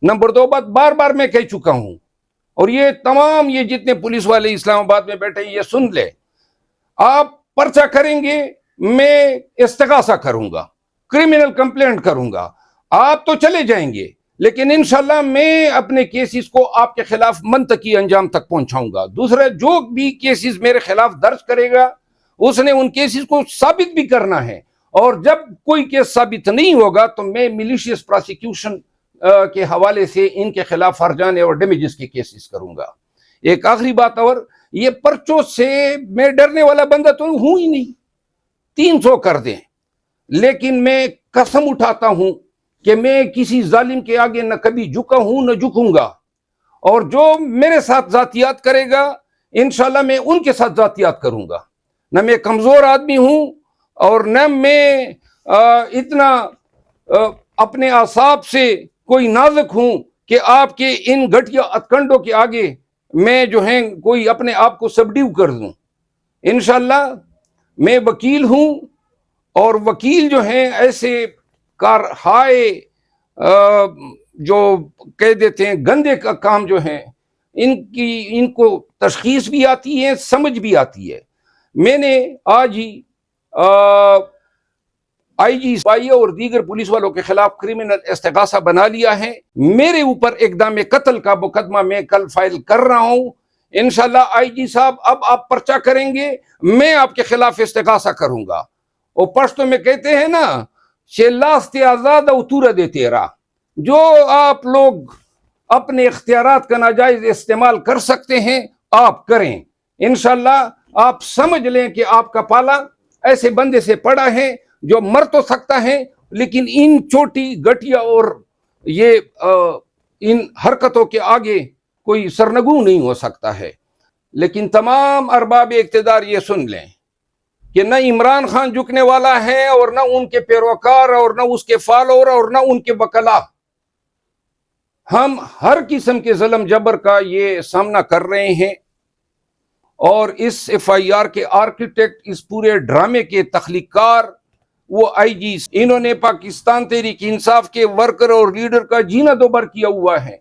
Number دو بات بار بار میں کہہ چکا ہوں، اور یہ تمام یہ جتنے پولیس والے اسلام آباد میں بیٹھے یہ سن لے، آپ پرچہ کریں گے میں استغاثہ کروں گا، کرمنل کمپلینٹ کروں گا، آپ تو چلے جائیں گے لیکن انشاءاللہ میں اپنے کیسز کو آپ کے خلاف منطقی انجام تک پہنچاؤں گا۔ دوسرا، جو بھی کیسز میرے خلاف درج کرے گا اس نے ان کیسز کو ثابت بھی کرنا ہے، اور جب کوئی کیس ثابت نہیں ہوگا تو میں ملیشیس پراسیکیوشن کے حوالے سے ان کے خلاف ہرجانے اور ڈیمیجز کے کیسز کروں گا۔ ایک آخری بات، اور یہ پرچوں سے میں ڈرنے والا بندہ تو ہوں ہی نہیں، 300 کر دیں، لیکن میں قسم اٹھاتا ہوں کہ میں کسی ظالم کے آگے نہ کبھی جھکا ہوں نہ جھکوں گا، اور جو میرے ساتھ ذاتیات کرے گا انشاءاللہ میں ان کے ساتھ ذاتیات کروں گا۔ نہ میں کمزور آدمی ہوں اور نہ میں اتنا اپنے اعصاب سے کوئی نازک ہوں کہ آپ کے ان گھٹیا اتکنڈوں کے آگے میں جو ہے کوئی اپنے آپ کو سبڈیو کر دوں۔ انشاءاللہ میں وکیل ہوں، اور وکیل جو ہیں ایسے کارہائے جو کہہ دیتے ہیں گندے کا کام جو ہیں ان کو تشخیص بھی آتی ہے، سمجھ بھی آتی ہے۔ میں نے آج ہی آئی جی اور دیگر پولیس والوں کے خلاف کرمنل استغاثہ بنا لیا ہے۔ میرے اوپر اقدام قتل کا مقدمہ میں کل فائل کر رہا ہوں۔ انشاءاللہ آئی جی صاحب اب آپ پرچہ کریں گے، میں آپ کے خلاف استغاثہ کروں گا۔ اور پشتو میں کہتے ہیں نا شیلاست آزاد اتورا دے تیرا، جو آپ لوگ اپنے اختیارات کا ناجائز استعمال کر سکتے ہیں آپ کریں۔ انشاءاللہ آپ سمجھ لیں کہ آپ کا پالا ایسے بندے سے پڑا ہے جو مر تو سکتا ہے لیکن ان چھوٹی گٹیا اور یہ ان حرکتوں کے آگے کوئی سرنگوں نہیں ہو سکتا ہے۔ لیکن تمام ارباب اقتدار یہ سن لیں کہ نہ عمران خان جھکنے والا ہے، اور نہ ان کے پیروکار، اور نہ اس کے فالوور، اور نہ ان کے وکلا۔ ہم ہر قسم کے ظلم جبر کا یہ سامنا کر رہے ہیں، اور اس ایف آئی آر کے آرکیٹیکٹ، اس پورے ڈرامے کے تخلیق کار وہ آئی جی، انہوں نے پاکستان تحریک انصاف کے ورکر اور لیڈر کا جینا دوبر کیا ہوا ہے۔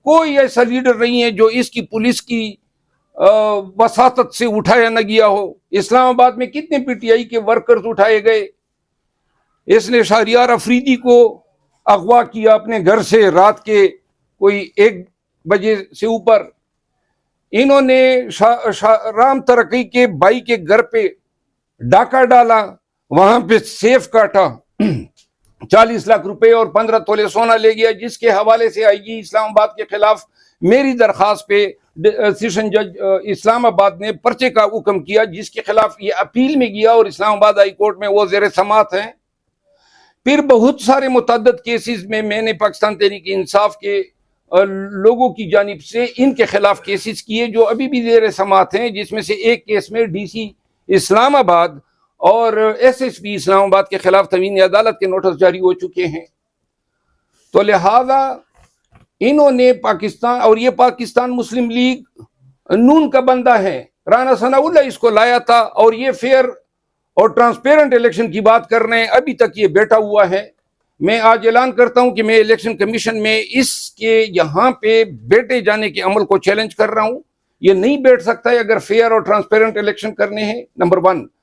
کوئی ایسا لیڈر نہیں ہے جو اس کی پولیس کی وساطت سے اٹھایا نہ گیا ہو۔ اسلام آباد میں کتنے پی ٹی آئی کے ورکرز اٹھائے گئے۔ اس نے شہریار افریدی کو اغوا کیا اپنے گھر سے رات کے کوئی 1 بجے سے اوپر۔ انہوں نے رام ترقی کے بھائی کے گھر پہ ڈاکہ ڈالا، وہاں پہ سیف کاٹا، 40 لاکھ روپے اور 15 تولے سونا لے گیا، جس کے حوالے سے آئی جی اسلام آباد کے خلاف میری درخواست پہ سیشن جج اسلام آباد نے پرچے کا حکم کیا، جس کے خلاف یہ اپیل میں گیا اور اسلام آباد ہائی کورٹ میں وہ زیر سماعت ہیں۔ پھر بہت سارے متعدد کیسز میں نے پاکستان تحریک انصاف کے لوگوں کی جانب سے ان کے خلاف کیسز کیے جو ابھی بھی زیر سماعت ہیں، جس میں سے ایک کیس میں ڈی سی اسلام آباد اور ایس ایس پی اسلام آباد کے خلاف تموین عدالت کے نوٹس جاری ہو چکے ہیں۔ تو لہذا انہوں نے پاکستان، اور یہ پاکستان مسلم لیگ نون کا بندہ ہے، رانا ثناء اللہ اس کو لایا تھا، اور یہ فیئر اور ٹرانسپیرنٹ الیکشن کی بات کر رہے ہیں، ابھی تک یہ بیٹھا ہوا ہے۔ میں آج اعلان کرتا ہوں کہ میں الیکشن کمیشن میں اس کے یہاں پہ بیٹھے جانے کے عمل کو چیلنج کر رہا ہوں۔ یہ نہیں بیٹھ سکتا ہے اگر فیئر اور ٹرانسپیرنٹ الیکشن کرنے ہیں، نمبر 1۔